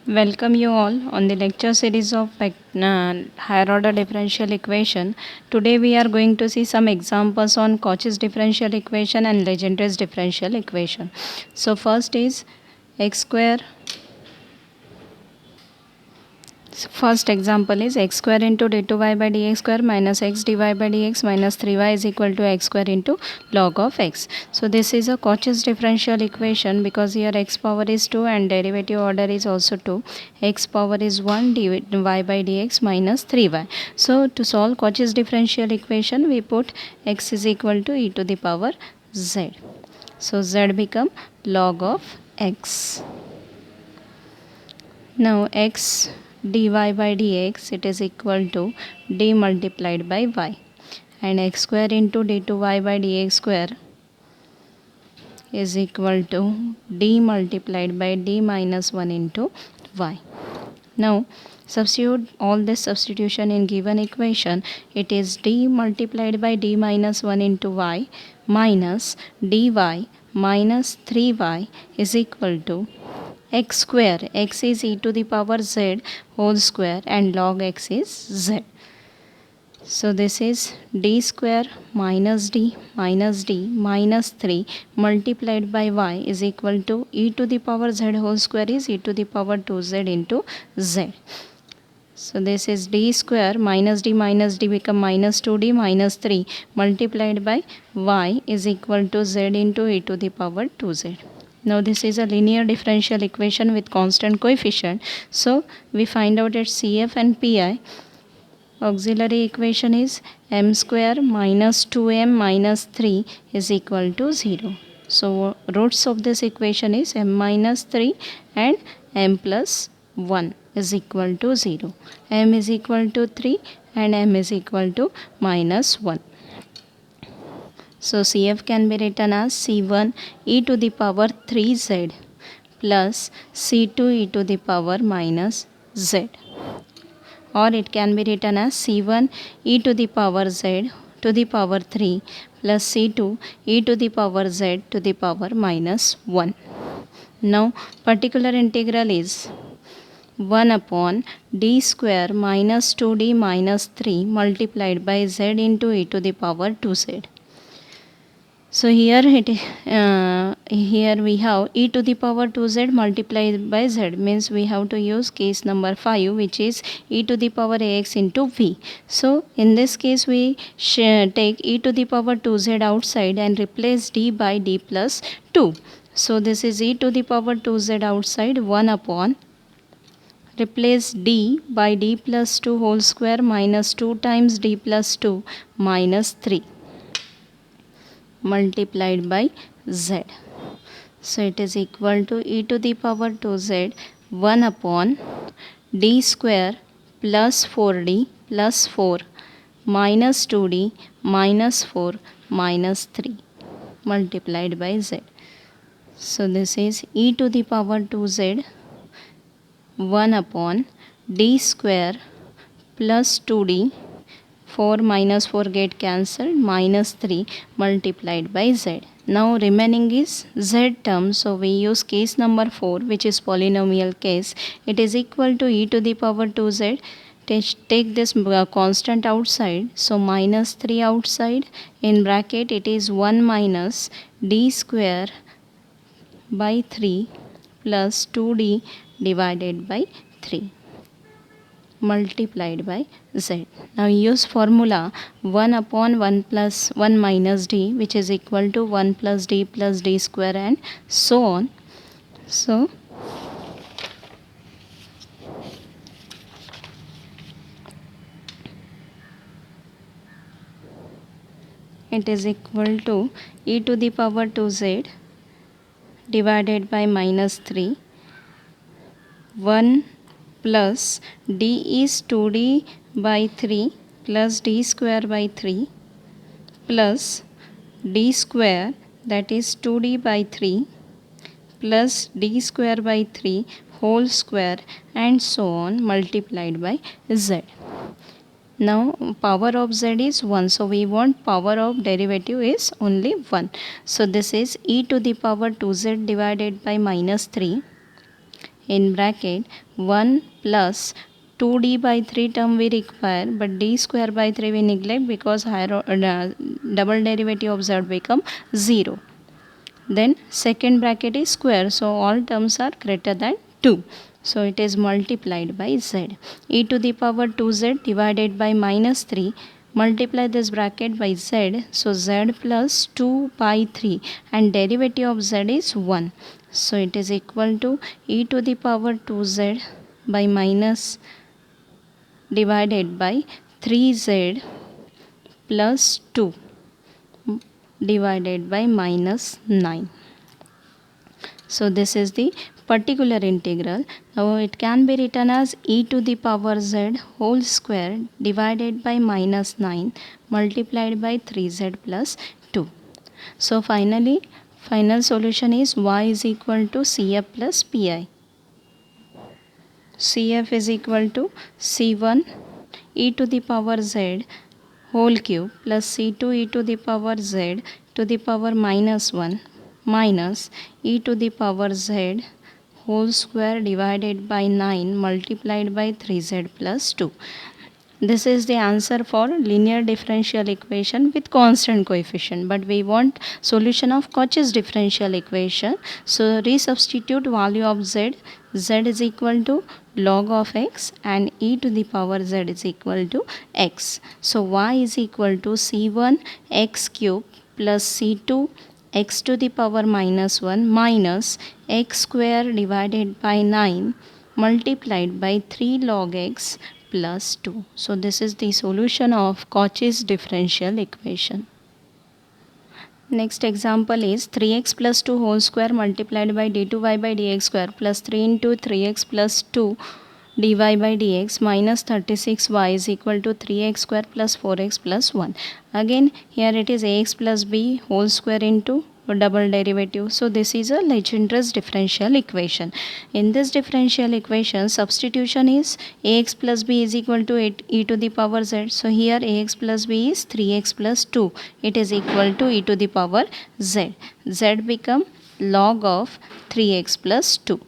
Welcome you all on the lecture series of higher order differential equation. Today we are going to see some examples on Cauchy's differential equation and Legendre's differential equation. So first is x square. First example is x square into d2y by dx square minus x dy by dx minus 3y is equal to x square into log of x. So this is a Cauchy's differential equation because here x power is 2 and derivative order is also 2. X power is 1 dy by dx minus 3y. So to solve Cauchy's differential equation we put x is equal to e to the power z. So z become log of x. Now x dy by dx it is equal to d multiplied by y, and x square into d2y by dx square is equal to d multiplied by d minus 1 into y. Now substitute all this substitution in given equation. It is d multiplied by d minus 1 into y minus dy minus 3y is equal to x square. X is e to the power z whole square and log x is z. So this is d square minus d minus 3 multiplied by y is equal to e to the power z whole square is e to the power 2z into z. So this is d square minus d become minus 2d minus 3 multiplied by y is equal to z into e to the power 2z. Now this is a linear differential equation with constant coefficient. So we find out its CF and PI. Auxiliary equation is m square minus 2m minus 3 is equal to 0. So roots of this equation is m minus 3 and m plus 1 is equal to 0. M is equal to 3 and m is equal to minus 1. So CF can be written as C1 e to the power 3z plus C2 e to the power minus z, or it can be written as C1 e to the power z to the power 3 plus C2 e to the power z to the power minus 1. Now particular integral is 1 upon d square minus 2d minus 3 multiplied by z into e to the power 2z. So here we have e to the power 2z multiplied by z, means we have to use case number 5, which is e to the power ax into v. So in this case we take e to the power 2z outside and replace d by d plus 2. So this is e to the power 2z outside 1 upon replace d by d plus 2 whole square minus 2 times d plus 2 minus 3 multiplied by z. So it is equal to e to the power 2z 1 upon d square plus 4d plus 4 minus 2d minus 4 minus 3 multiplied by z. So this is e to the power 2z 1 upon d square plus 2d, 4 minus 4 get cancelled, minus 3 multiplied by z. Now remaining is z term, so we use case number 4, which is polynomial case. It is equal to e to the power 2z. Take this constant outside, so minus 3 outside, in bracket it is 1 minus d square by 3 plus 2d divided by 3 multiplied by z. Now use formula 1 upon 1 plus 1 minus d, which is equal to 1 plus d square and so on. So it is equal to e to the power 2z divided by minus 3, 1 plus d is 2d by 3 plus d square by 3 plus d square, that is 2d by 3 plus d square by 3 whole square and so on multiplied by z. Now power of z is 1, so we want power of derivative is only 1. So this is e to the power 2z divided by minus 3 in bracket 1 plus 2d by 3 term we require, but d square by 3 we neglect because double derivative of z become 0. Then second bracket is square, so all terms are greater than 2. So it is multiplied by z. E to the power 2z divided by minus 3. Multiply this bracket by z. So z plus 2 by 3 and derivative of z is 1. So it is equal to e to the power 2z by minus divided by 3z plus 2 divided by minus 9. So this is the particular integral. Now it can be written as e to the power z whole square divided by minus 9 multiplied by 3z plus 2. So finally, final solution is y is equal to CF plus PI. CF is equal to C1 e to the power z whole cube plus C2 e to the power z to the power minus 1 minus e to the power z whole square divided by 9 multiplied by 3z plus 2. This is the answer for linear differential equation with constant coefficient, but we want solution of Cauchy's differential equation. So resubstitute value of z. Z is equal to log of x and e to the power z is equal to x. So y is equal to c1 x cube plus c2 x to the power minus 1 minus x square divided by 9 multiplied by 3 log x plus 2. So this is the solution of Cauchy's differential equation. Next example is 3x plus 2 whole square multiplied by d2y by dx square plus 3 into 3x plus 2 dy by dx minus 36y is equal to 3x square plus 4x plus 1. Again here it is ax plus b whole square into double derivative. So this is a Legendre's differential equation. In this differential equation, substitution is ax plus b is equal to e to the power z. So here ax plus b is 3x plus 2. It is equal to e to the power z. Z become log of 3x plus 2.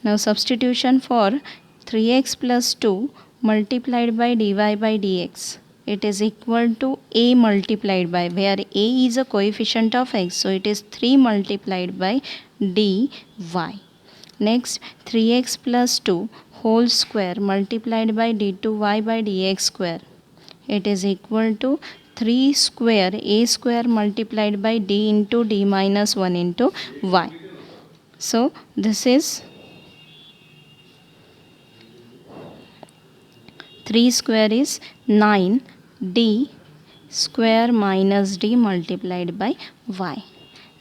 Now substitution for 3x plus 2 multiplied by dy by dx. It is equal to a multiplied by, where a is a coefficient of x, so it is 3 multiplied by dy. Next 3x plus 2 whole square multiplied by d2y by dx square. It is equal to 3 square a square multiplied by d into d minus 1 into y. So this is 3 square is 9 d square minus d multiplied by y.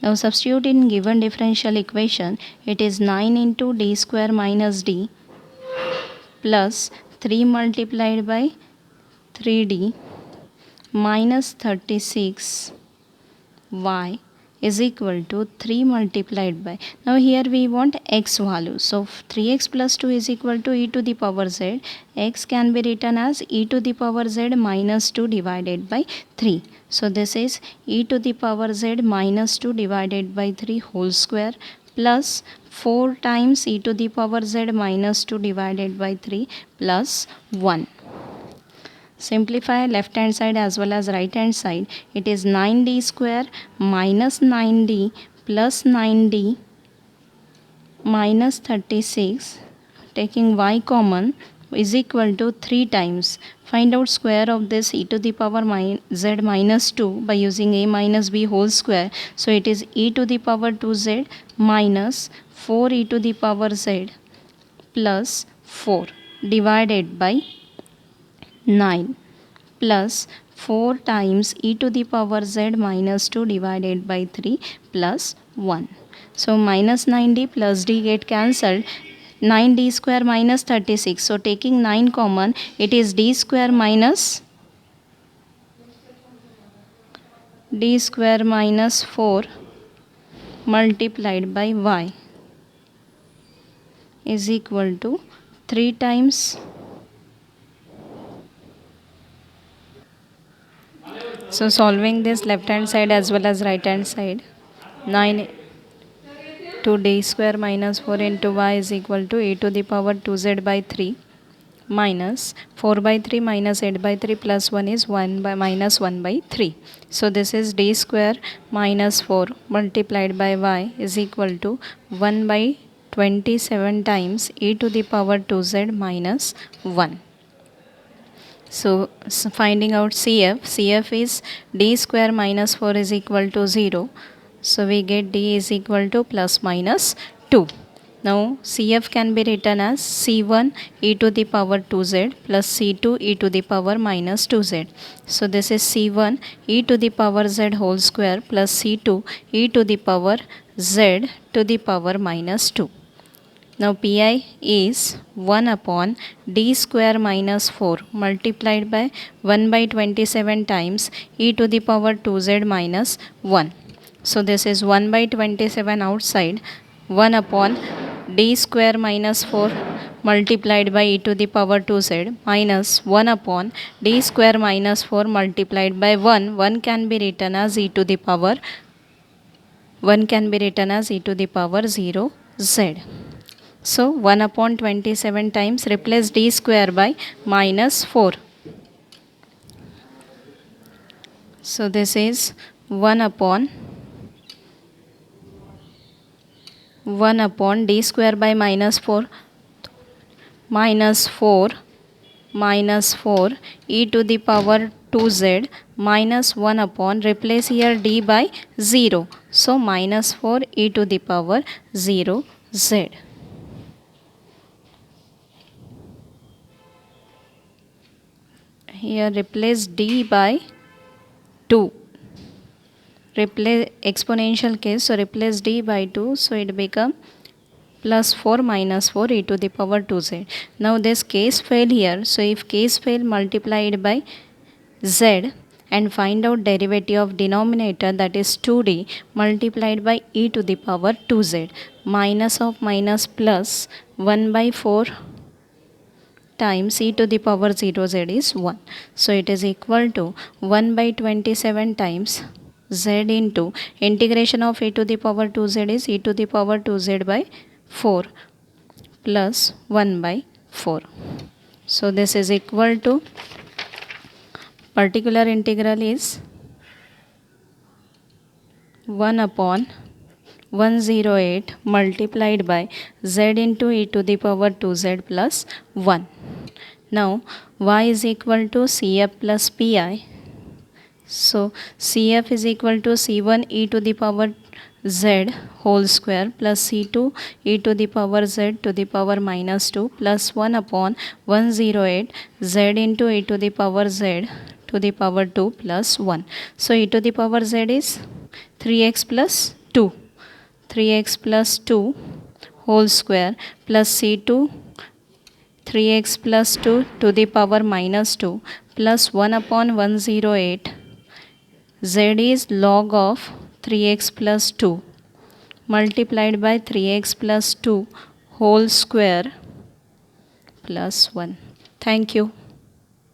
Now substitute in given differential equation. It is 9 into d square minus d plus 3 multiplied by 3d minus 36 y is equal to 3 multiplied by, now here we want x value, so 3x plus 2 is equal to e to the power z. X can be written as e to the power z minus 2 divided by 3. So this is e to the power z minus 2 divided by 3 whole square plus 4 times e to the power z minus 2 divided by 3 plus 1. Simplify left hand side as well as right hand side. It is 9d square minus 9d plus 9d minus 36, taking y common, is equal to 3 times. Find out square of this e to the power z minus 2 by using a minus b whole square. So it is e to the power 2z minus 4 e to the power z plus 4 divided by 9 plus 4 times e to the power z minus 2 divided by 3 plus 1. So minus 9d plus d get cancelled. 9d square minus 36. So taking 9 common, it is d square minus 4 multiplied by y is equal to 3 times. So solving this left hand side as well as right hand side, 9 to d square minus 4 into y is equal to e to the power 2z by 3 minus 4 by 3 minus 8 by 3 plus 1 is 1 by minus 1 by 3. So this is d square minus 4 multiplied by y is equal to 1 by 27 times e to the power 2z minus 1. So finding out CF is d square minus 4 is equal to 0. So we get d is equal to plus minus 2. Now CF can be written as C1 e to the power 2z plus C2 e to the power minus 2z. So this is C1 e to the power z whole square plus C2 e to the power z to the power minus 2. Now Pi is 1 upon d square minus 4 multiplied by 1 by 27 times e to the power 2z minus 1. So this is 1 by 27 outside, 1 upon d square minus 4 multiplied by e to the power 2z minus 1 upon d square minus 4 multiplied by 1. 1 can be written as e to the power 0 z. So 1 upon 27 times replace d square by minus 4. So this is 1 upon d square by minus 4 e to the power 2z minus 1 upon, replace here d by 0. So minus 4 e to the power 0 z. Here replace d by 2. Replace exponential case, so replace d by 2, so it become plus 4 minus 4 e to the power 2z. Now this case fail here, so if case fail, multiply it by z and find out derivative of denominator, that is 2d multiplied by e to the power 2z. Minus of minus plus 1 by 4 times e to the power 0z is 1. So it is equal to 1 by 27 times z into integration of e to the power 2z is e to the power 2z by 4 plus 1 by 4. So this is equal to, particular integral is 1 upon 108 multiplied by z into e to the power 2z plus 1. Now y is equal to CF plus Pi. So CF is equal to C1 e to the power z whole square plus C2 e to the power z to the power minus 2 plus 1 upon 108 z into e to the power z to the power 2 plus 1. So e to the power z is 3x plus 2. 3x plus 2 whole square plus C2 3x plus 2 to the power minus 2 plus 1 upon 108. Z is log of 3x plus 2 multiplied by 3x plus 2 whole square plus 1. Thank you.